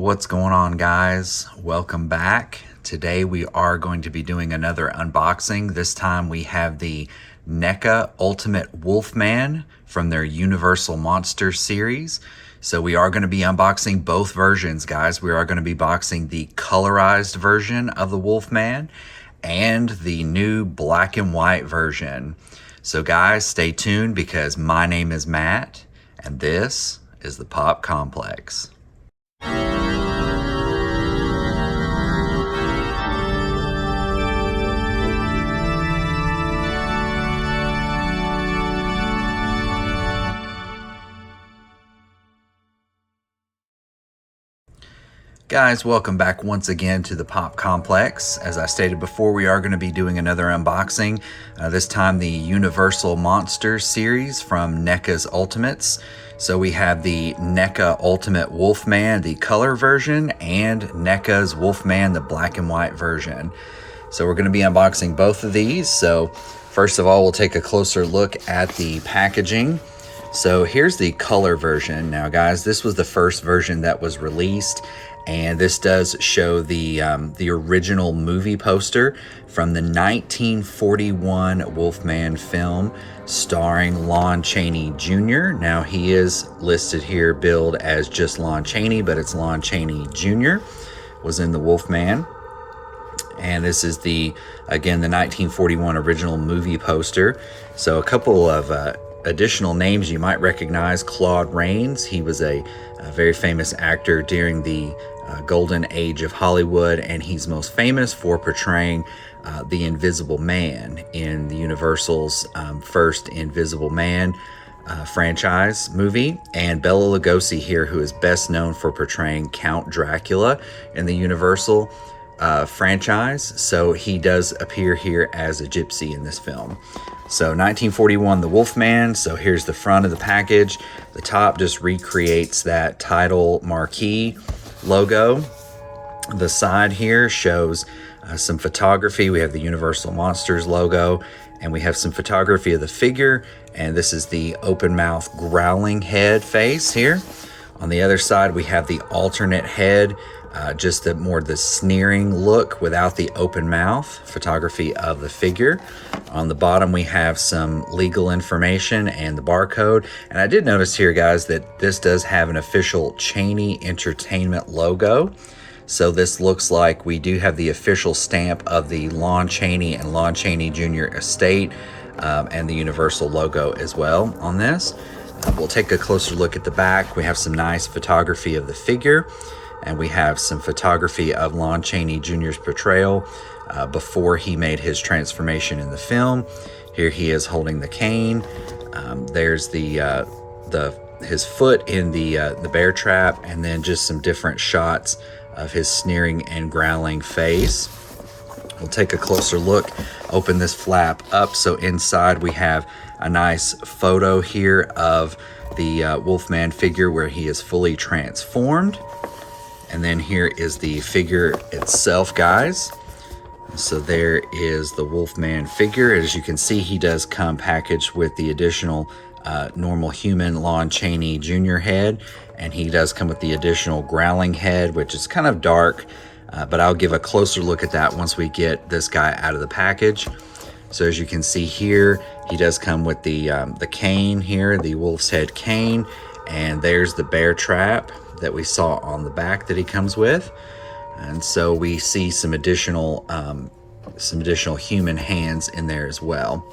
What's going on, guys? Welcome back. Today we are going to be doing another unboxing. This time we have the NECA Ultimate Wolf Man from their Universal Monsters series. So we are going to be unboxing both versions, guys. We are going to be boxing the colorized version of the Wolfman and the new black and white version. So guys, stay tuned because my name is Matt and this is the Pop Complex. Guys, welcome back once again to the Pop Complex. As I stated before, we are going to be doing another unboxing, this time the Universal Monsters series from NECA's Ultimates. So we have the NECA Ultimate Wolf Man, the color version, and NECA's Wolf Man, the black and white version. So we're going to be unboxing both of these. So first of all, we'll take a closer look at the packaging. So here's the color version. Now guys, this was the first version that was released, and this does show the original movie poster from the 1941 Wolfman film starring Lon Cheney Jr. Now he is listed here billed as just Lon Cheney, but it's Lon Cheney Jr. was in the Wolfman. And this is again the 1941 original movie poster. So a couple of additional names you might recognize. Claude Reins, he was a very famous actor during the golden age of Hollywood, and he's most famous for portraying the Invisible Man in the Universal's first Invisible Man franchise movie, and Bela Lugosi here, who is best known for portraying Count Dracula in the Universal franchise. So he does appear here as a gypsy in this film. So 1941, the Wolfman. So here's the front of the package. The top just recreates that title marquee logo. The side here shows some photography. We have the Universal Monsters logo, and we have some photography of the figure. And this is the open mouth growling head face here. On the other side, we have the alternate head, just the sneering look without the open mouth photography of the figure. On the bottom, we have some legal information and the barcode. And I did notice here, guys, that this does have an official Cheney Entertainment logo. So this looks like we do have the official stamp of the Lon Cheney and Lon Cheney Jr. estate, and the Universal logo as well on this. We'll take a closer look at the back. We have some nice photography of the figure, and we have some photography of Lon Cheney Jr.'s portrayal before he made his transformation in the film. Here he is holding the cane. There's his foot in the bear trap, and then just some different shots of his sneering and growling face. We'll take a closer look, open this flap up. So inside we have a nice photo here of the Wolfman figure where he is fully transformed. And then here is the figure itself, guys. So there is the Wolfman figure. As you can see, he does come packaged with the additional normal human Lon Cheney Jr. head, and he does come with the additional growling head, which is kind of dark, but I'll give a closer look at that once we get this guy out of the package. So as you can see here, he does come with the cane here, the wolf's head cane, and there's the bear trap that we saw on the back that he comes with. And so we see some additional human hands in there as well.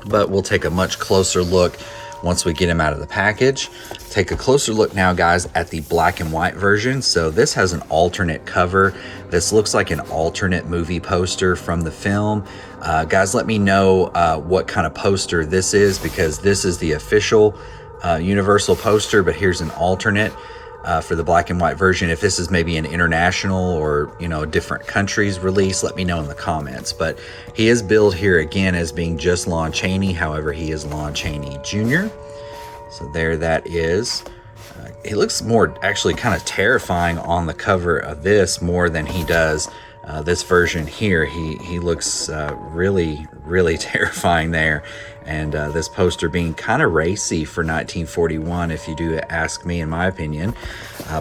But we'll take a much closer look once we get him out of the package. Take a closer look now, guys, at the black and white version. So this has an alternate cover. This looks like an alternate movie poster from the film. Guys, let me know what kind of poster this is, because this is the official Universal poster, but here's an alternate for the black and white version. If this is maybe an international or, different countries release, let me know in the comments. But he is billed here again as being just Lon Cheney. However, he is Lon Cheney Jr. So there that is. He looks more actually kind of terrifying on the cover of this more than he does This version here, he looks really, really terrifying there. And this poster being kind of racy for 1941, if you do ask me, in my opinion.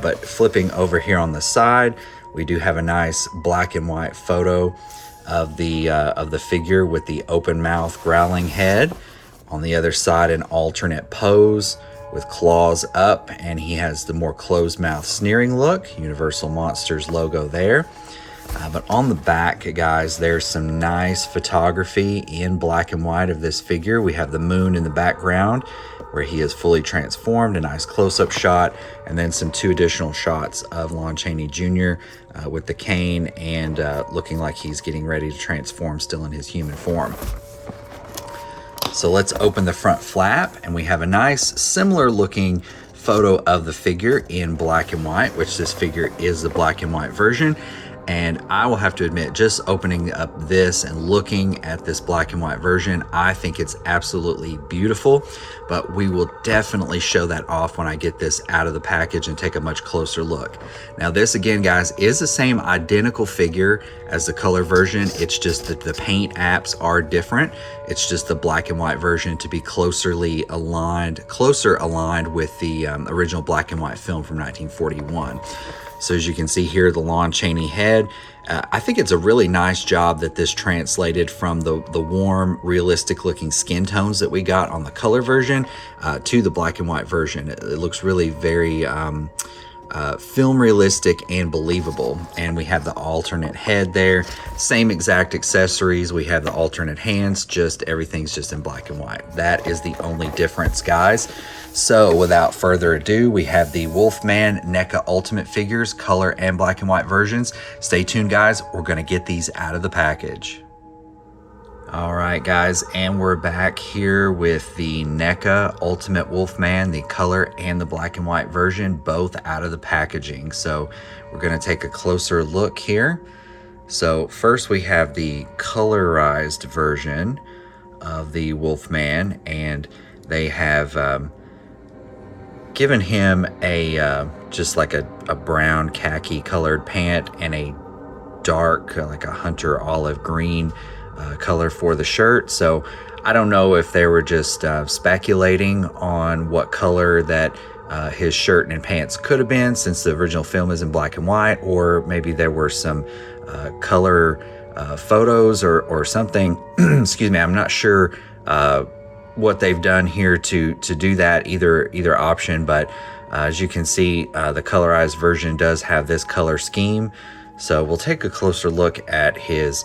But flipping over here on the side, we do have a nice black and white photo of the figure with the open mouth growling head. On the other side, an alternate pose with claws up, and he has the more closed mouth sneering look. Universal Monsters logo there. But on the back, guys, there's some nice photography in black and white of this figure. We have the moon in the background where he is fully transformed, a nice close-up shot, and then some 2 additional shots of Lon Cheney Jr. With the cane and looking like he's getting ready to transform still in his human form. So let's open the front flap, and we have a nice similar looking photo of the figure in black and white, which this figure is the black and white version. And I will have to admit, just opening up this and looking at this black and white version, I think it's absolutely beautiful, but we will definitely show that off when I get this out of the package and take a much closer look. Now this, again, guys, is the same identical figure as the color version. It's just that the paint apps are different. It's just the black and white version to be closer aligned with the original black and white film from 1941. So as you can see here, the Lon Cheney head. I think it's a really nice job that this translated from the warm, realistic looking skin tones that we got on the color version to the black and white version. It looks really very film realistic and believable. And we have the alternate head there. Same exact accessories. We have the alternate hands, just everything's just in black and white. That is the only difference, guys. So without further ado, we have the Wolfman NECA Ultimate figures, color and black and white versions. Stay tuned, guys. We're going to get these out of the package. All right, guys, and we're back here with the NECA Ultimate Wolf Man, the color and the black and white version, both out of the packaging. So we're going to take a closer look here. So first we have the colorized version of the Wolfman, and they have given him a just like a brown khaki colored pant and a dark like a hunter olive green color for the shirt. So I don't know if they were just speculating on what color that his shirt and pants could have been, since the original film is in black and white, or maybe there were some color photos or something. Excuse me, I'm not sure what they've done here to do that, either option, but as you can see, the colorized version does have this color scheme. So we'll take a closer look at his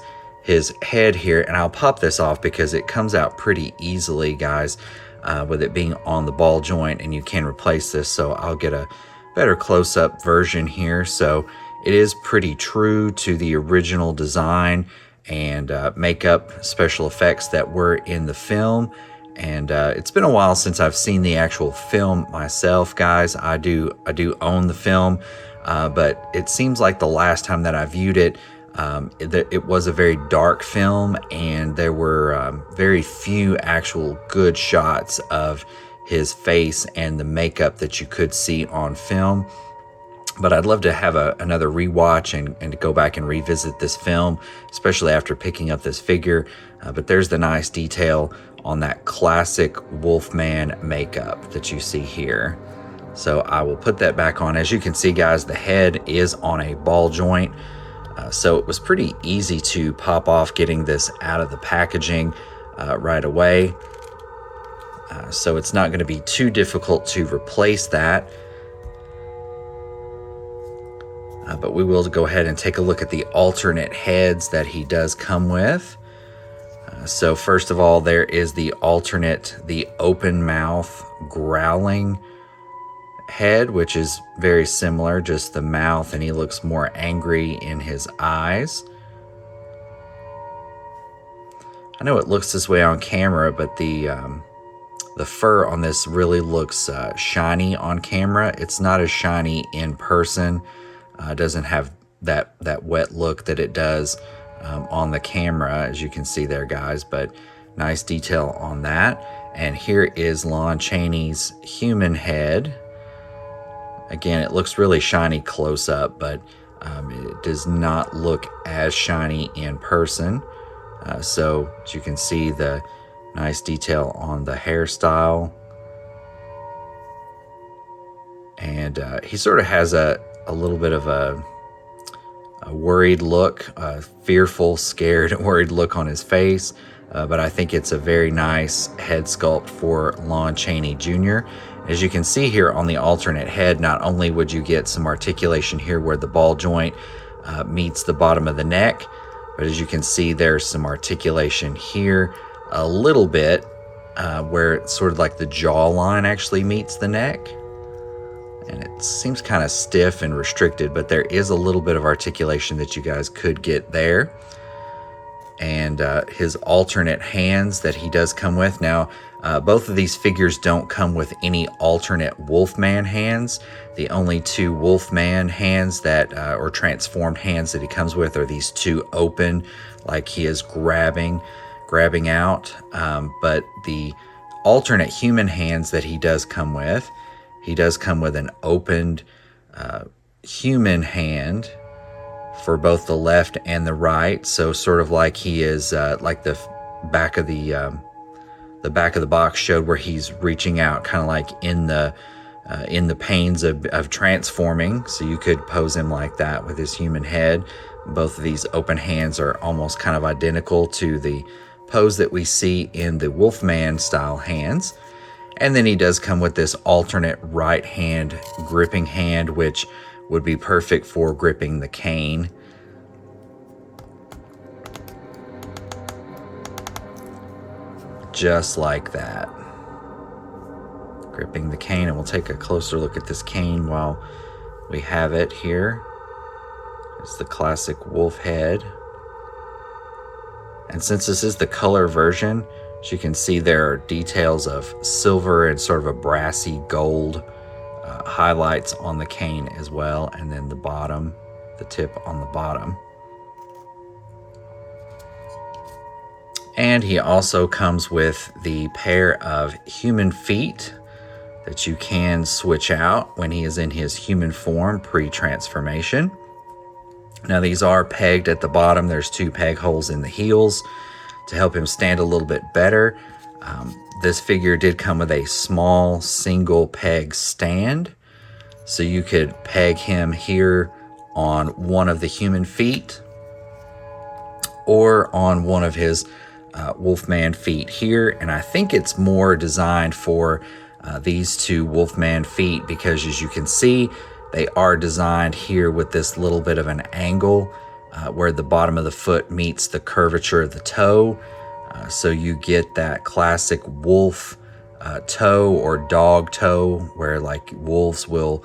head here, and I'll pop this off because it comes out pretty easily, guys, with it being on the ball joint, and you can replace this. So I'll get a better close-up version here. So it is pretty true to the original design and makeup special effects that were in the film. And it's been a while since I've seen the actual film myself, guys. I do own the film, but it seems like the last time that I viewed it, it was a very dark film, and there were very few actual good shots of his face and the makeup that you could see on film. But I'd love to have another rewatch and to go back and revisit this film, especially after picking up this figure. But there's the nice detail on that classic Wolfman makeup that you see here. So I will put that back on. As you can see, guys, the head is on a ball joint. So it was pretty easy to pop off getting this out of the packaging right away. So it's not going to be too difficult to replace that. But we will go ahead and take a look at the alternate heads that he does come with. So first of all, there is the alternate, the open mouth growling head, which is very similar, just the mouth, and he looks more angry in his eyes. I know it looks this way on camera, but the fur on this really looks shiny on camera. It's not as shiny in person. It doesn't have that wet look that it does on the camera, as you can see there, guys, but nice detail on that. And here is Lon Cheney's human head. Again, it looks really shiny close up, but It does not look as shiny in person. So as you can see, the nice detail on the hairstyle. And he sort of has a little bit of a worried look, a fearful, scared, worried look on his face. But I think it's a very nice head sculpt for Lon Cheney Jr. As you can see here on the alternate head, not only would you get some articulation here where the ball joint meets the bottom of the neck, but as you can see, there's some articulation here a little bit where it's sort of like the jawline actually meets the neck. And it seems kind of stiff and restricted, but there is a little bit of articulation that you guys could get there. And his alternate hands that he does come with. Now, both of these figures don't come with any alternate Wolfman hands. The only two Wolfman hands that, or transformed hands that he comes with are these two open, like he is grabbing out. But the alternate human hands that he does come with an opened human hand for both the left and the right, so sort of like he is like the back of the box showed, where he's reaching out, kind of like in the pains of transforming. So you could pose him like that with his human head. Both of these open hands are almost kind of identical to the pose that we see in the Wolfman style hands. And then he does come with this alternate right hand gripping hand, which would be perfect for gripping the cane. Just like that. Gripping the cane, and we'll take a closer look at this cane while we have it here. It's the classic wolf head. And since this is the color version, as you can see, there are details of silver and sort of a brassy gold highlights on the cane as well, and then the tip on the bottom. And he also comes with the pair of human feet that you can switch out when he is in his human form pre-transformation. Now these are pegged at the bottom. There's two peg holes in the heels to help him stand a little bit better. This figure did come with a small single peg stand, so you could peg him here on one of the human feet or on one of his Wolfman feet here. And I think it's more designed for these two Wolfman feet, because as you can see, they are designed here with this little bit of an angle where the bottom of the foot meets the curvature of the toe. So you get that classic wolf toe or dog toe, where like wolves will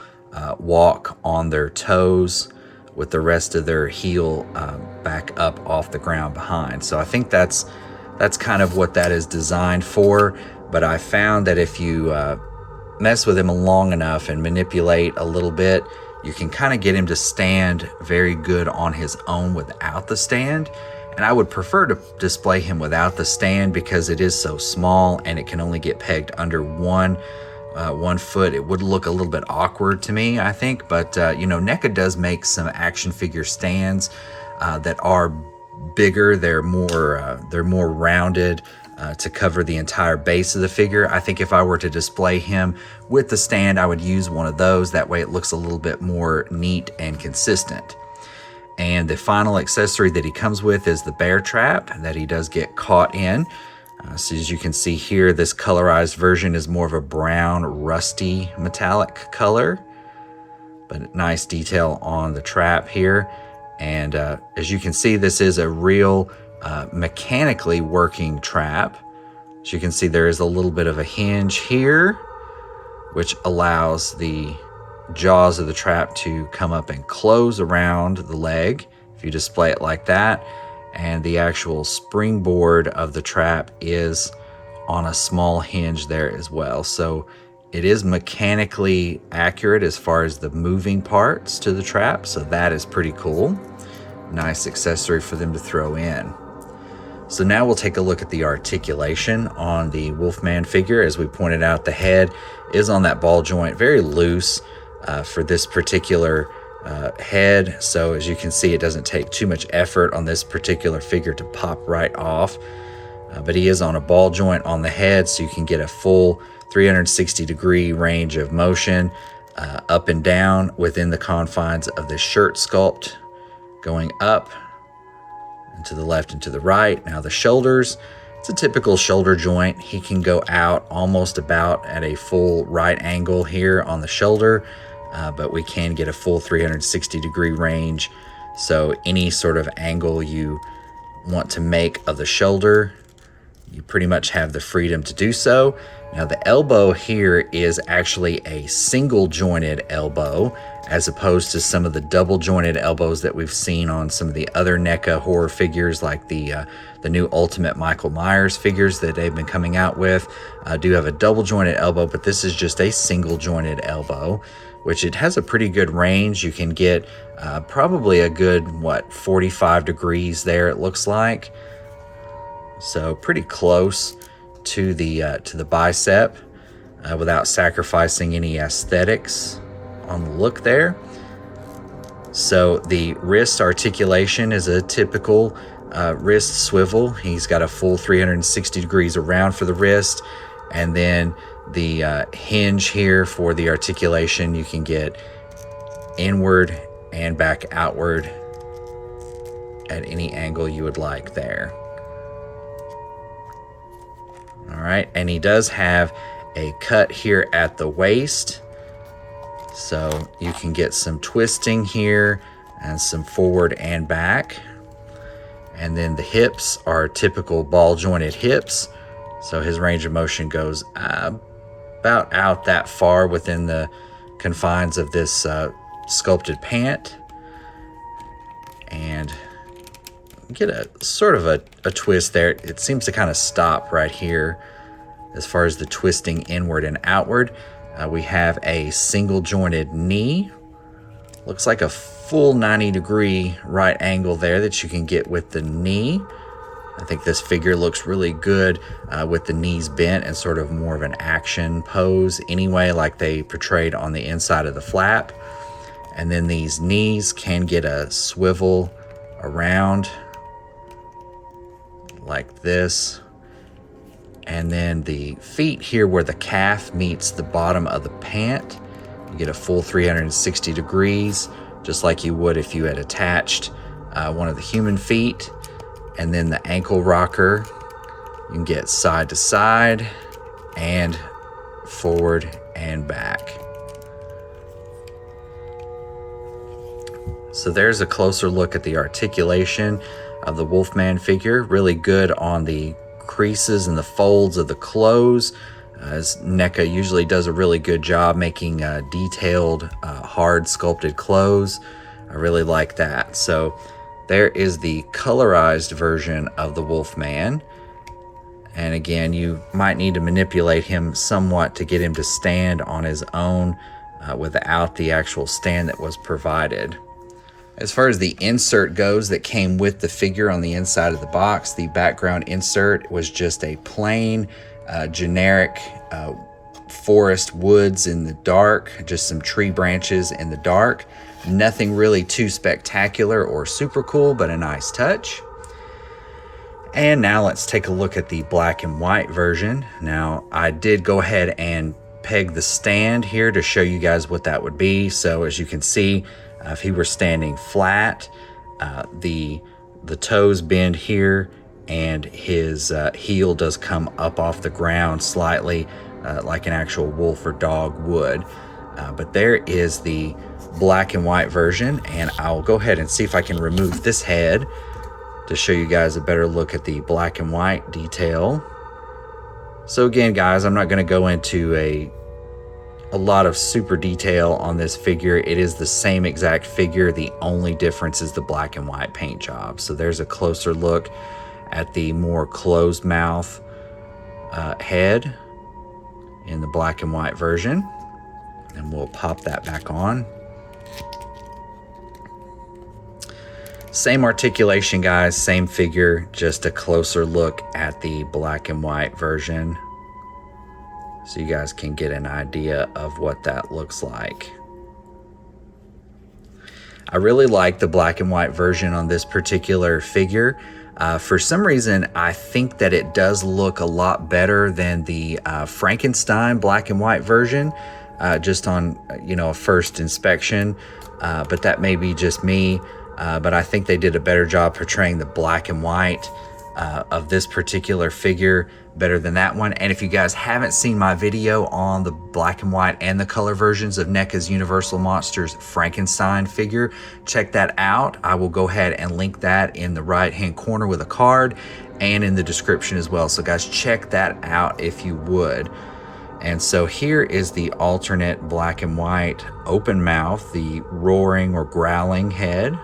walk on their toes with the rest of their heel back up off the ground behind. So I think that's kind of what that is designed for. But I found that if you mess with him long enough and manipulate a little bit, you can kind of get him to stand very good on his own without the stand. And I would prefer to display him without the stand, because it is so small and it can only get pegged under one foot. It would look a little bit awkward to me, I think. But you know, NECA does make some action figure stands that are bigger. They're more rounded to cover the entire base of the figure. I think if I were to display him with the stand, I would use one of those. That way it looks a little bit more neat and consistent. And the final accessory that he comes with is the bear trap that he does get caught in. So as you can see here, this colorized version is more of a brown, rusty, metallic color, but nice detail on the trap here. And as you can see, this is a real mechanically working trap. As you can see, there is a little bit of a hinge here, which allows the jaws of the trap to come up and close around the leg if you display it like that. And the actual springboard of the trap is on a small hinge there as well. So it is mechanically accurate as far as the moving parts to the trap, so that is pretty cool. Nice accessory for them to throw in. So now we'll take a look at the articulation on the Wolfman figure. As we pointed out, the head is on that ball joint, very loose for this particular head. So as you can see, it doesn't take too much effort on this particular figure to pop right off. But he is on a ball joint on the head, so you can get a full 360-degree range of motion up and down within the confines of the shirt sculpt, going up and to the left and to the right. Now the shoulders, it's a typical shoulder joint. He can go out almost about at a full right angle here on the shoulder, but we can get a full 360-degree range. So any sort of angle you want to make of the shoulder, you pretty much have the freedom to do so. Now the elbow here is actually a single jointed elbow, as opposed to some of the double jointed elbows that we've seen on some of the other NECA horror figures, like the new Ultimate Michael Myers figures that they've been coming out with. Do have a double jointed elbow, but this is just a single jointed elbow, which it has a pretty good range. You can get probably a good, 45 degrees there, it looks like. So pretty close to the bicep without sacrificing any aesthetics on the look there. So the wrist articulation is a typical wrist swivel. He's got a full 360 degrees around for the wrist, and then the hinge here for the articulation, you can get inward and back outward at any angle you would like there. All right, and he does have a cut here at the waist, so you can get some twisting here and some forward and back. And then the hips are typical ball jointed hips, so his range of motion goes about out that far within the confines of this sculpted pant. And get a sort of a twist there. It seems to kind of stop right here as far as the twisting inward and outward. We have a single jointed knee. Looks like a full 90-degree right angle there that you can get with the knee. I think this figure looks really good with the knees bent and sort of more of an action pose anyway, like they portrayed on the inside of the flap. And then these knees can get a swivel around like this. And then the feet here where the calf meets the bottom of the pant, you get a full 360 degrees, just like you would if you had attached one of the human feet. And then the ankle rocker, you can get side to side and forward and back. So there's a closer look at the articulation of the Wolfman figure. Really good on the creases and the folds of the clothes, as NECA usually does a really good job making detailed, hard sculpted clothes. I really like that. So there is the colorized version of the Wolfman. And again, you might need to manipulate him somewhat to get him to stand on his own without the actual stand that was provided. As far as the insert goes that came with the figure on the inside of the box, the background insert was just a plain, generic forest woods in the dark, just some tree branches in the dark. Nothing really too spectacular or super cool, but a nice touch. And now let's take a look at the black and white version. Now, I did go ahead and peg the stand here to show you guys what that would be. So as you can see, if he were standing flat, the toes bend here, and his heel does come up off the ground slightly, like an actual wolf or dog would. But there is the black and white version, and I'll go ahead and see if I can remove this head to show you guys a better look at the black and white detail. So again, guys, I'm not going to go into a lot of super detail on this figure. It is the same exact figure. The only difference is the black and white paint job. So there's a closer look at the more closed mouth head in the black and white version. And we'll pop that back on. Same articulation, guys, same figure, just a closer look at the black and white version, so you guys can get an idea of what that looks like. I really like the black and white version on this particular figure. For some reason, I think that it does look a lot better than the Frankenstein black and white version, just on, a first inspection. But that may be just me. But I think they did a better job portraying the black and white of this particular figure better than that one. And if you guys haven't seen my video on the black and white and the color versions of NECA's Universal Monsters Frankenstein figure, check that out. I will go ahead and link that in the right hand corner with a card and in the description as well. So guys, check that out if you would. And so here is the alternate black and white open mouth, the roaring or growling head.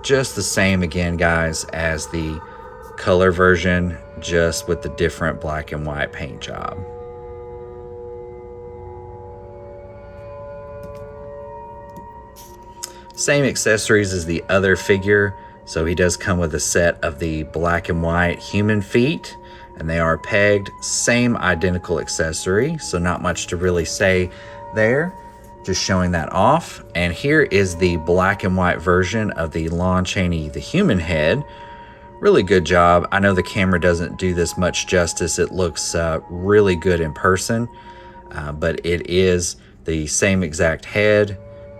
Just the same again, guys, as the color version, just with the different black and white paint job. Same accessories as the other figure. So he does come with a set of the black and white human feet, and they are pegged. Same identical accessory, so not much to really say there. Just showing that off. And here is the black and white version of the Lon Cheney, the human head. Really good job. I know the camera doesn't do this much justice. It looks really good in person, but it is the same exact head,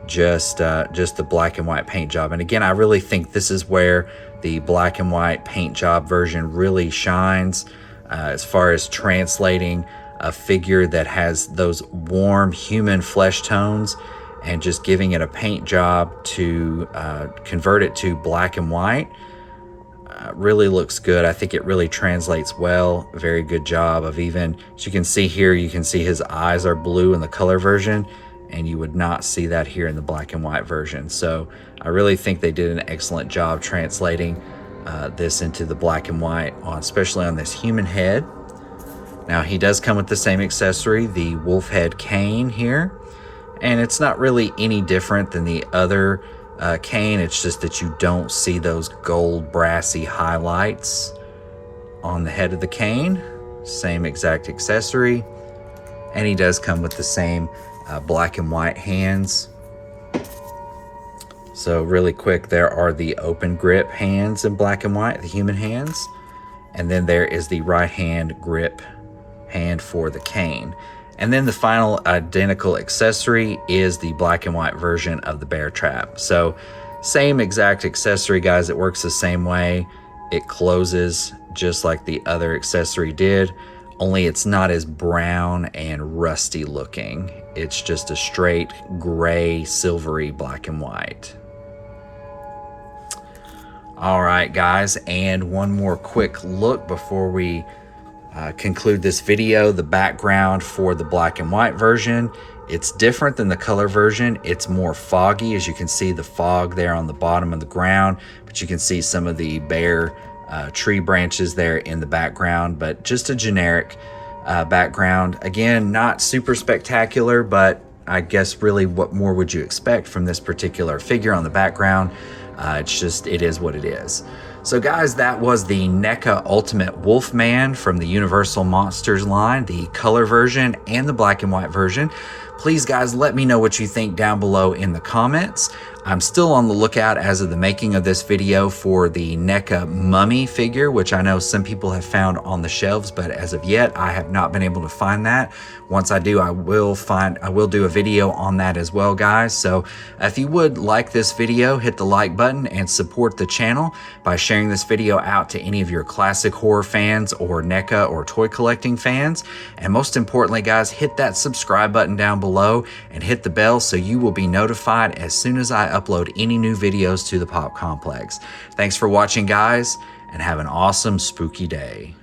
just the black and white paint job. And again, I really think this is where the black and white paint job version really shines as far as translating a figure that has those warm human flesh tones and just giving it a paint job to convert it to black and white. Really looks good. I think it really translates well. Very good job of, even as you can see here, you can see his eyes are blue in the color version, and you would not see that here in the black and white version. So I really think they did an excellent job translating this into the black and white, especially on this human head. Now he does come with the same accessory, the wolf head cane here, and it's not really any different than the other cane. It's just that you don't see those gold brassy highlights on the head of the cane. Same exact accessory, and he does come with the same black and white hands. So really quick, there are the open grip hands in black and white, the human hands, and then there is the right hand grip hand for the cane. And then the final identical accessory is the black and white version of the bear trap. So same exact accessory, guys. It works the same way. It closes just like the other accessory did, only it's not as brown and rusty looking. It's just a straight gray, silvery black and white. All right, guys, and one more quick look before we conclude this video. The background for the black and white version, it's different than the color version. It's more foggy, as you can see the fog there on the bottom of the ground, but you can see some of the bare tree branches there in the background, but just a generic background. Again, not super spectacular, but I guess really what more would you expect from this particular figure on the background? It is what it is. So guys, that was the NECA Ultimate Wolf Man from the Universal Monsters line, the color version and the black and white version. Please guys, let me know what you think down below in the comments. I'm still on the lookout as of the making of this video for the NECA Mummy figure, which I know some people have found on the shelves, but as of yet, I have not been able to find that. Once I do, I will do a video on that as well, guys. So if you would like this video, hit the like button and support the channel by sharing this video out to any of your classic horror fans or NECA or toy collecting fans. And most importantly, guys, hit that subscribe button down below and hit the bell so you will be notified as soon as I upload any new videos to the Pop Complex. Thanks for watching, guys, and have an awesome spooky day.